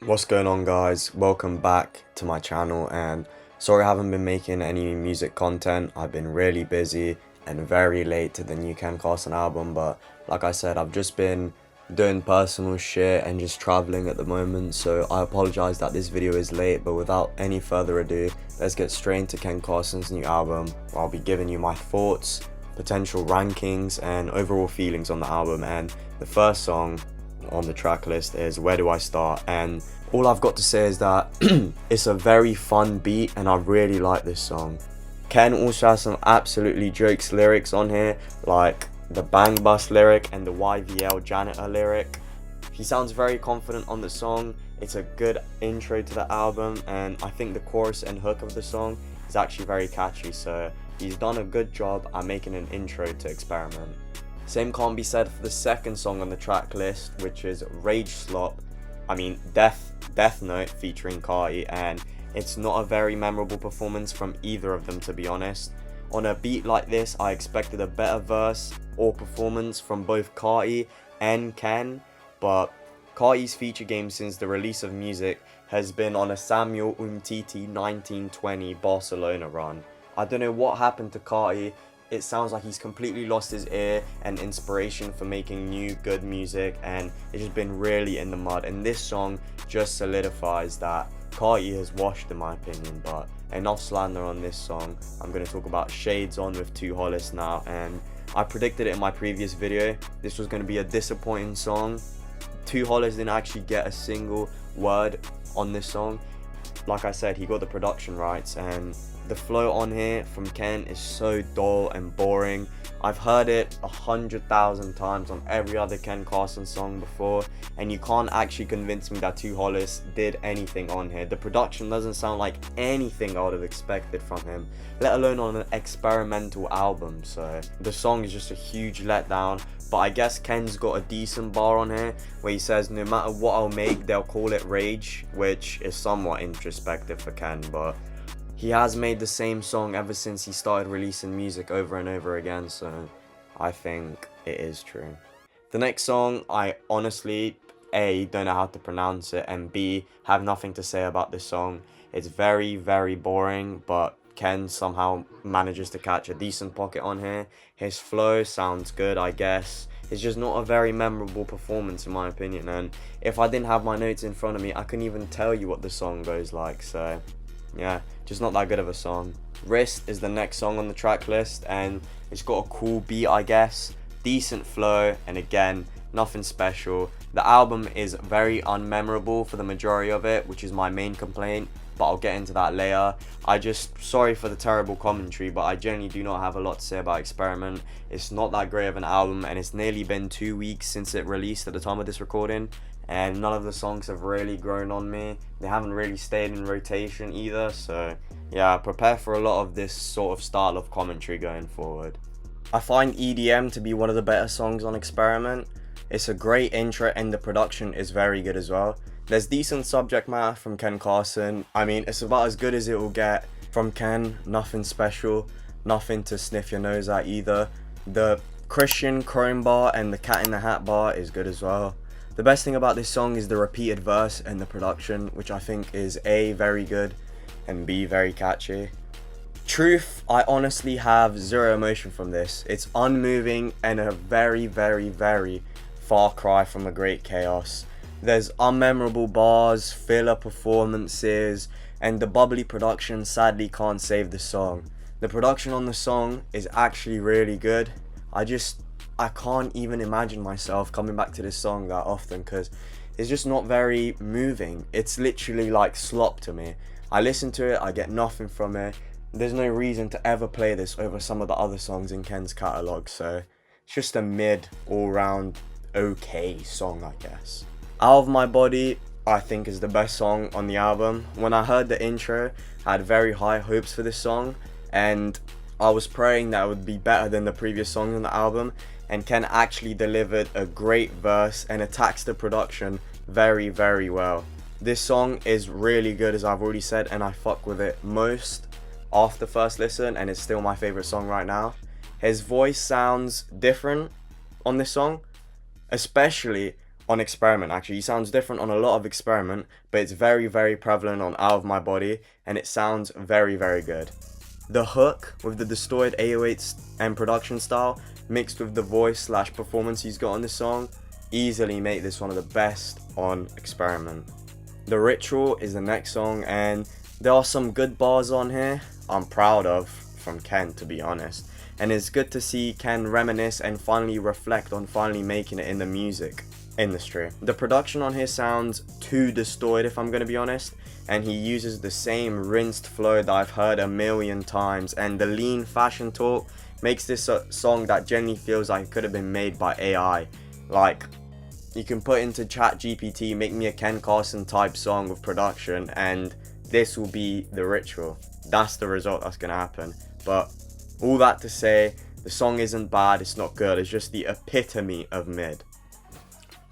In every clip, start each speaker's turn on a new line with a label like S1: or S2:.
S1: What's going on, guys? Welcome back to my channel, and sorry I haven't been making any music content. I've been really busy and very late to the new Ken Carson album, but like I said, I've just been doing personal shit and just traveling at the moment, so I apologize that this video is late. But without any further ado, let's get straight into Ken Carson's new album, where I'll be giving you my thoughts, potential rankings, and overall feelings on the album. And the first song on the track list is Where Do I Start? And all I've got to say is that it's a very fun beat and I really like this song. Ken also has some absolutely jokes lyrics on here, like the Bang Bus lyric and the YVL Janitor lyric. He sounds very confident on the song. It's a good intro to the album, and I think the chorus and hook of the song is actually very catchy, so he's done a good job at making an intro to Xperiment. Same can't be said for the second song on the track list, which is Death Note featuring Carti, and it's not a very memorable performance from either of them, to be honest. On a beat like this, I expected a better verse or performance from both Carti and Ken, but Carti's feature game since the release of music has been on a Samuel Umtiti 1920 Barcelona run. I don't know what happened to Carti. It sounds like he's completely lost his ear and inspiration for making new good music, and it's just been really in the mud, and this song just solidifies that Carti has washed, in my opinion. But enough slander on this song. I'm going to talk about Shades On with Two Hollis now, and I predicted it in my previous video. This was going to be a disappointing song. Two Hollis didn't actually get a single word on this song. Like I said, he got the production rights, and the flow on here from Ken is so dull and boring. I've heard it 100,000 times on every other Ken Carson song before, and you can't actually convince me that Two Hollis did anything on here. The production doesn't sound like anything I would have expected from him, let alone on an experimental album, so the song is just a huge letdown. But I guess Ken's got a decent bar on here where he says no matter what I'll make, they'll call it rage, which is somewhat introspective for Ken, but he has made the same song ever since he started releasing music over and over again, so I think it is true. The next song, I honestly, A, don't know how to pronounce it, and B, have nothing to say about this song. It's very, very boring, but Ken somehow manages to catch a decent pocket on here. His flow sounds good, I guess. It's just not a very memorable performance in my opinion, and if I didn't have my notes in front of me, I couldn't even tell you what the song goes like, so yeah, just not that good of a song. Wrist is the next song on the track list, and it's got a cool beat, I guess, decent flow, and again, nothing special. The album is very unmemorable for the majority of it, which is my main complaint, but I'll get into that later. Sorry for the terrible commentary, but I generally do not have a lot to say about Xperiment. It's not that great of an album, and it's nearly been 2 weeks since it released at the time of this recording, and none of the songs have really grown on me. They haven't really stayed in rotation either, so yeah, prepare for a lot of this sort of style of commentary going forward. I find EDM to be one of the better songs on Xperiment. It's a great intro and the production is very good as well. There's decent subject matter from Ken Carson. I mean, it's about as good as it will get from Ken. Nothing special, nothing to sniff your nose at either. The Christian Chrome bar and the Cat in the Hat bar is good as well. The best thing about this song is the repeated verse and the production, which I think is A, very good, and B, very catchy. Truth, I honestly have zero emotion from this. It's unmoving and a very, very, very far cry from a great chaos. There's unmemorable bars, filler performances, and the bubbly production sadly can't save the song. The production on the song is actually really good. I can't even imagine myself coming back to this song that often because it's just not very moving. It's literally like slop to me. I listen to it, I get nothing from it. There's no reason to ever play this over some of the other songs in Ken's catalogue, so it's just a mid, all-round, okay song, I guess. Out of My Body, I think is the best song on the album. When I heard the intro, I had very high hopes for this song, and I was praying that it would be better than the previous songs on the album, and Ken actually delivered a great verse and attacks the production very, very well. This song is really good, as I've already said, and I fuck with it most after first listen, and it's still my favorite song right now. His voice sounds different on this song, especially on Experiment actually. He sounds different on a lot of Experiment, but it's very, very prevalent on Out of My Body, and it sounds very, very good. The hook with the distorted 808s and production style mixed with the voice slash performance he's got on this song easily make this one of the best on Experiment. The Ritual is the next song, and there are some good bars on here I'm proud of from Ken, to be honest. And it's good to see Ken reminisce and finally reflect on finally making it in the music industry. The production on here sounds too distorted, if I'm going to be honest, and he uses the same rinsed flow that I've heard a million times, and the lean fashion talk makes this a song that genuinely feels like it could have been made by AI. Like, you can put into chat GPT, make me a Ken Carson type song with production, and this will be The Ritual. That's the result that's going to happen. But all that to say, the song isn't bad, it's not good, it's just the epitome of mid.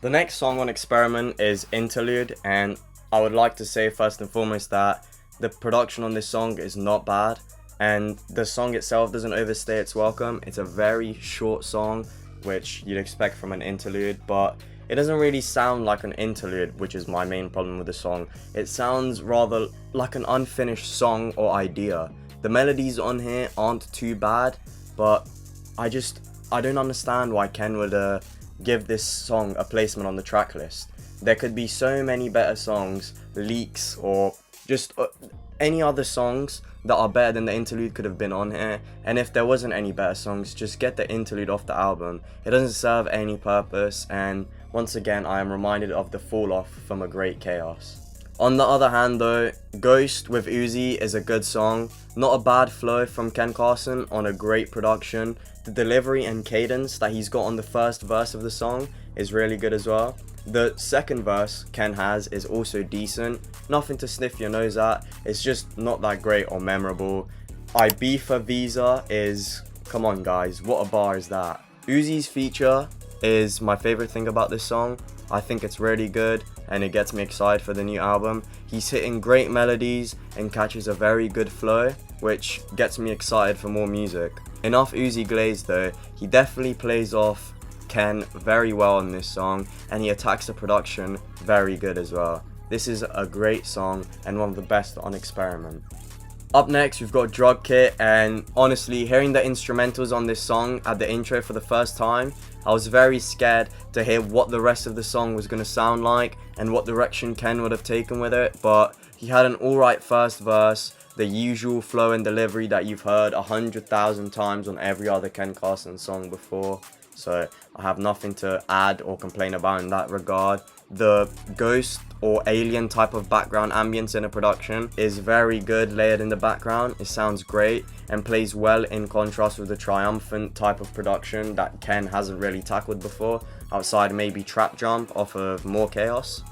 S1: The next song on Experiment is Interlude, and I would like to say first and foremost that the production on this song is not bad, and the song itself doesn't overstay its welcome. It's a very short song, which you'd expect from an interlude, but it doesn't really sound like an interlude, which is my main problem with the song. It sounds rather like an unfinished song or idea. The melodies on here aren't too bad, but I don't understand why Ken would give this song a placement on the track list. There could be so many better songs, leaks, or just any other songs that are better than the interlude could have been on here. And if there wasn't any better songs, just get the interlude off the album. It doesn't serve any purpose, and once again I am reminded of the fall off from A Great Chaos. On the other hand though, Ghost with Uzi is a good song. Not a bad flow from Ken Carson on a great production. The delivery and cadence that he's got on the first verse of the song is really good as well. The second verse Ken has is also decent. Nothing to sniff your nose at. It's just not that great or memorable. Ibiza Visa is, come on guys, what a bar is that? Uzi's feature is my favorite thing about this song. I think it's really good and it gets me excited for the new album. He's hitting great melodies and catches a very good flow, which gets me excited for more music. Enough Uzi Glaze though, he definitely plays off Ken very well on this song, and he attacks the production very good as well. This is a great song and one of the best on Experiment. Up next we've got Drug Kit, and honestly hearing the instrumentals on this song at the intro for the first time, I was very scared to hear what the rest of the song was going to sound like and what direction Ken would have taken with it, but he had an alright first verse, the usual flow and delivery that you've heard 100,000 times on every other Ken Carson song before, so I have nothing to add or complain about in that regard. The ghost or alien type of background ambience in a production is very good layered in the background. It sounds great and plays well in contrast with the triumphant type of production that Ken hasn't really tackled before, outside maybe Trap Jump off of More Chaos.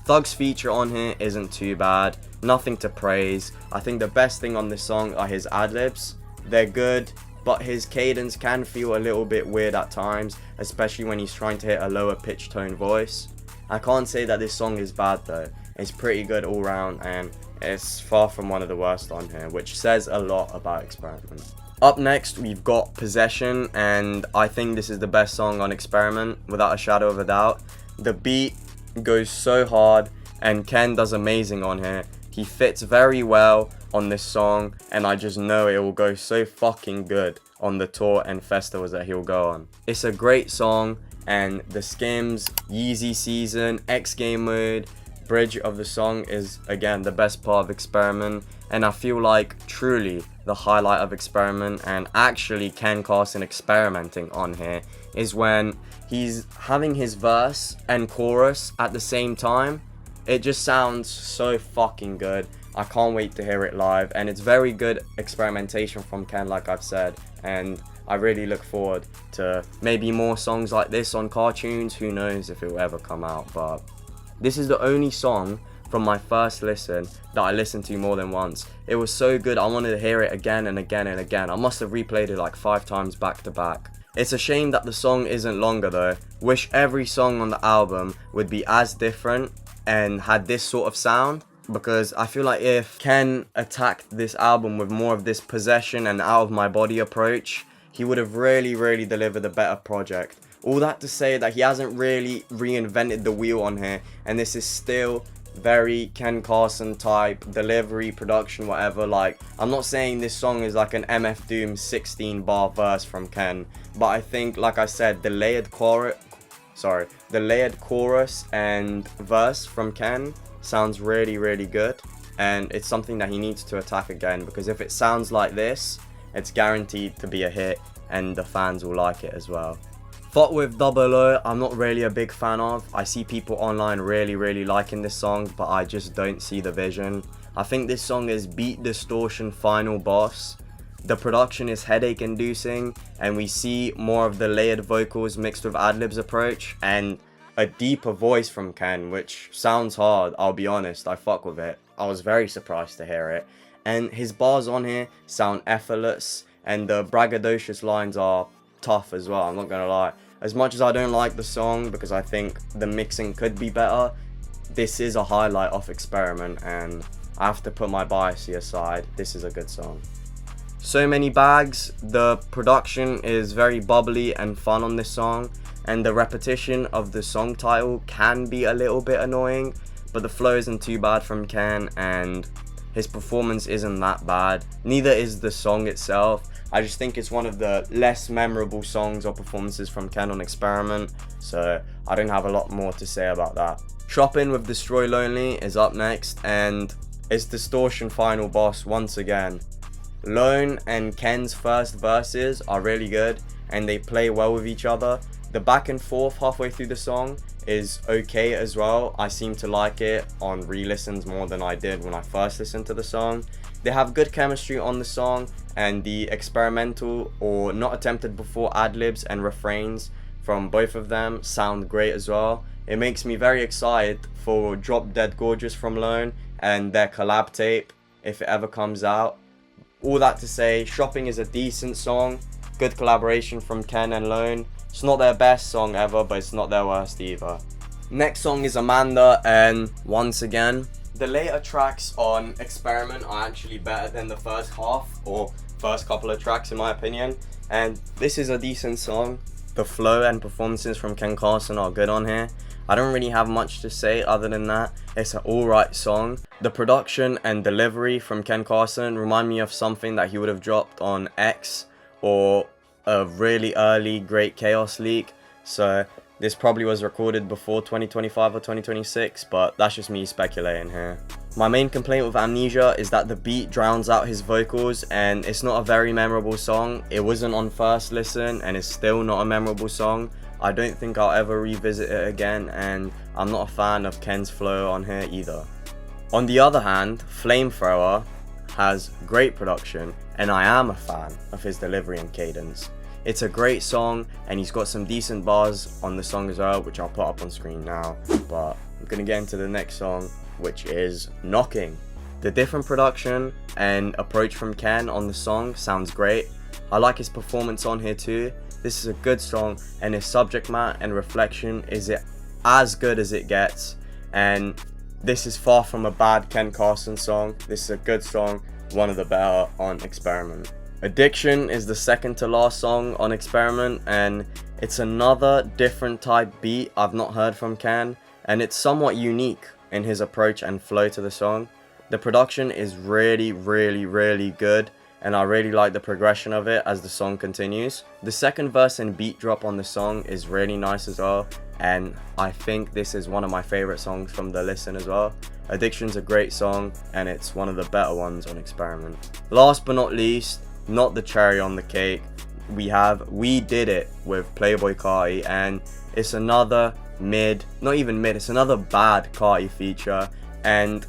S1: Thug's feature on here isn't too bad, nothing to praise. I think the best thing on this song are his ad-libs. They're good, but his cadence can feel a little bit weird at times, especially when he's trying to hit a lower pitch tone voice. I can't say that this song is bad though. It's pretty good all round and it's far from one of the worst on here, which says a lot about Experiment. Up next we've got Possession, and I think this is the best song on Experiment without a shadow of a doubt. The beat goes so hard and Ken does amazing on here. He fits very well on this song and I just know it will go so fucking good on the tour and festivals that he'll go on. It's a great song, and the Skims, Yeezy Season, X Game Mode, bridge of the song is again the best part of Experiment, and I feel like truly the highlight of Experiment and actually Ken Carson experimenting on here is when he's having his verse and chorus at the same time. It just sounds so fucking good. I can't wait to hear it live, and it's very good experimentation from Ken, like I've said, and I really look forward to maybe more songs like this on cartoons. Who knows if it will ever come out, but this is the only song from my first listen that I listened to more than once. It was so good I wanted to hear it again and again and again. I must have replayed it like 5 times back to back. It's a shame that the song isn't longer though. Wish every song on the album would be as different and had this sort of sound, because I feel like if Ken attacked this album with more of this possession and out of my body approach, he would have really delivered a better project. All that to say that he hasn't really reinvented the wheel on here, and this is still very Ken Carson type delivery, production, whatever. Like, I'm not saying this song is like an MF Doom 16 bar verse from Ken, but I think, like I said, the layered chorus and verse from Ken sounds really, really good, and it's something that he needs to attack again, because if it sounds like this, it's guaranteed to be a hit and the fans will like it as well. Fuck with Double O, I'm not really a big fan of. I see people online really liking this song, but I just don't see the vision. I think this song is beat distortion final boss. The production is headache inducing, and we see more of the layered vocals mixed with ad-libs approach, and a deeper voice from Ken, which sounds hard, I'll be honest, I fuck with it. I was very surprised to hear it. And his bars on here sound effortless, and the braggadocious lines are tough as well, I'm not gonna lie. As much as I don't like the song because I think the mixing could be better, this is a highlight off Xperiment, and I have to put my bias aside, this is a good song. So Many Bags, the production is very bubbly and fun on this song, and the repetition of the song title can be a little bit annoying, but the flow isn't too bad from Ken, and his performance isn't that bad. Neither is the song itself. I just think it's one of the less memorable songs or performances from Ken on Xperiment, so I don't have a lot more to say about that. Shopping with Destroy Lonely is up next, and it's Distortion final boss once again. Lone and Ken's first verses are really good, and they play well with each other. The back and forth halfway through the song is okay as well. I seem to like it on re-listens more than I did when I first listened to the song. They have good chemistry on the song, and the experimental or not attempted before ad-libs and refrains from both of them sound great as well. It makes me very excited for Drop Dead Gorgeous from Lone and their collab tape if it ever comes out. All that to say, Shopping is a decent song, good collaboration from Ken and Lone. It's not their best song ever, but it's not their worst either. Next song is Amanda, and once again, the later tracks on Xperiment are actually better than the first half, or first couple of tracks in my opinion, and this is a decent song. The flow and performances from Ken Carson are good on here. I don't really have much to say other than that. It's an alright song. The production and delivery from Ken Carson remind me of something that he would have dropped on X or a really early Great Chaos leak. So this probably was recorded before 2025 or 2026, but that's just me speculating here. My main complaint with Amnesia is that the beat drowns out his vocals, and it's not a very memorable song. It wasn't on first listen, and it's still not a memorable song. I don't think I'll ever revisit it again, and I'm not a fan of Ken's flow on here either. On the other hand, Flamethrower has great production, and I am a fan of his delivery and cadence. It's a great song, and he's got some decent bars on the song as well, which I'll put up on screen now. But I'm gonna get into the next song, which is Knocking. The different production and approach from Ken on the song sounds great. I like his performance on here too. This is a good song, and his subject matter and reflection is as good as it gets, and this is far from a bad Ken Carson song. This is a good song, one of the better on Xperiment. Addiction is the second to last song on Xperiment, and it's another different type beat I've not heard from Ken, and it's somewhat unique in his approach and flow to the song. The production is really good, and I really like the progression of it as the song continues. The second verse and beat drop on the song is really nice as well, and I think this is one of my favorite songs from the listen as well. Addiction's a great song, and it's one of the better ones on Xperiment. Last but not least, not the cherry on the cake, we have We Did It with Playboi Carti, and it's another it's another bad Carti feature, and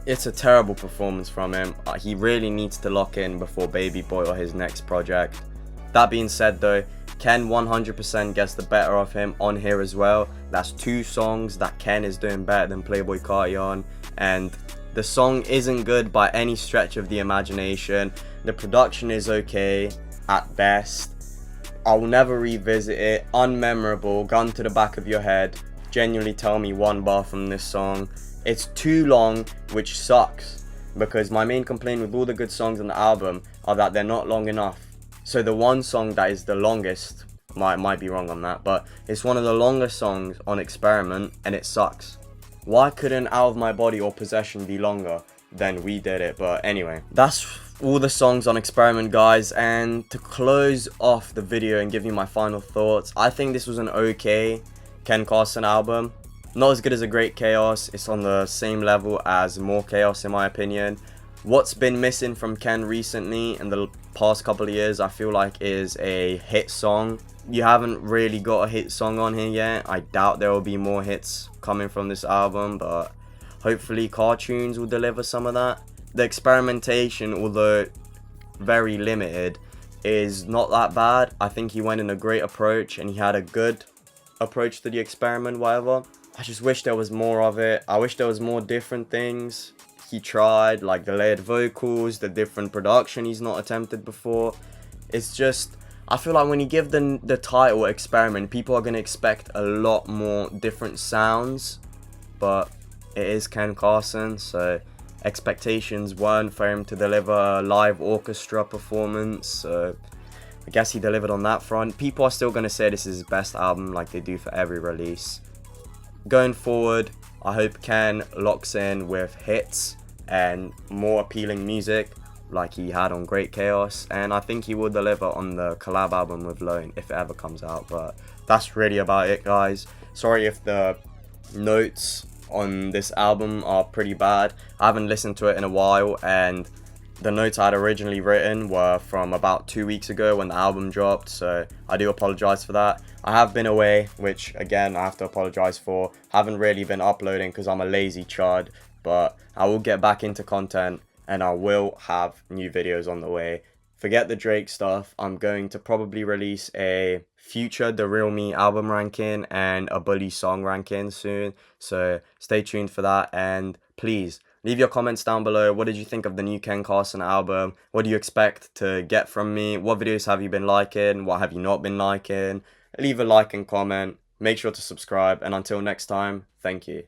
S1: it's a terrible performance from him. He really needs to lock in before Baby Boy or his next project. That being said though, Ken 100% gets the better of him on here as well. That's two songs that Ken is doing better than Playboi Carti on, and the song isn't good by any stretch of the imagination. The production is okay at best. I will never revisit it. Unmemorable, gun to the back of your head. Genuinely tell me one bar from this song. It's too long, which sucks, because my main complaint with all the good songs on the album are that they're not long enough. So the one song that is the longest Might be wrong on that, but it's one of the longest songs on Xperiment, and it sucks. Why couldn't Out of My Body or Possession be longer than We Did It? But anyway, that's all the songs on Xperiment, guys. And to close off the video and give you my final thoughts, I think this was an okay Ken Carson album. Not as good as A Great Chaos. It's on the same level as More Chaos in my opinion. What's been missing from Ken recently in the past couple of years, I feel like, is a hit song. You haven't really got a hit song on here yet. I doubt there will be more hits coming from this album, but hopefully Cartoons will deliver some of that. The experimentation, although very limited, is not that bad. I think he went in a great approach and he had a good approach to the experiment, whatever. I just wish there was more of it. I wish there was more different things he tried, like the layered vocals, the different production he's not attempted before. It's just, I feel like when you give the title Experiment, people are going to expect a lot more different sounds, but it is Ken Carson, so expectations weren't for him to deliver a live orchestra performance, so I guess he delivered on that front. People are still going to say this is his best album, like they do for every release. Going forward, I hope Ken locks in with hits and more appealing music like he had on Great Chaos, and I think he will deliver on the collab album with Lone if it ever comes out. But that's really about it, guys. Sorry if the notes on this album are pretty bad. I haven't listened to it in a while, and the notes I had originally written were from about 2 weeks ago when the album dropped, so I do apologize for that. I have been away, which again I have to apologize for. Haven't really been uploading because I'm a lazy chud, but I will get back into content and I will have new videos on the way. Forget the Drake stuff. I'm going to probably release a future The Real Me album ranking and a Bully song ranking soon, so stay tuned for that. And please leave your comments down below. What did you think of the new Ken Carson album? What do you expect to get from me? What videos have you been liking? What have you not been liking? Leave a like and comment. Make sure to subscribe, and until next time, thank you.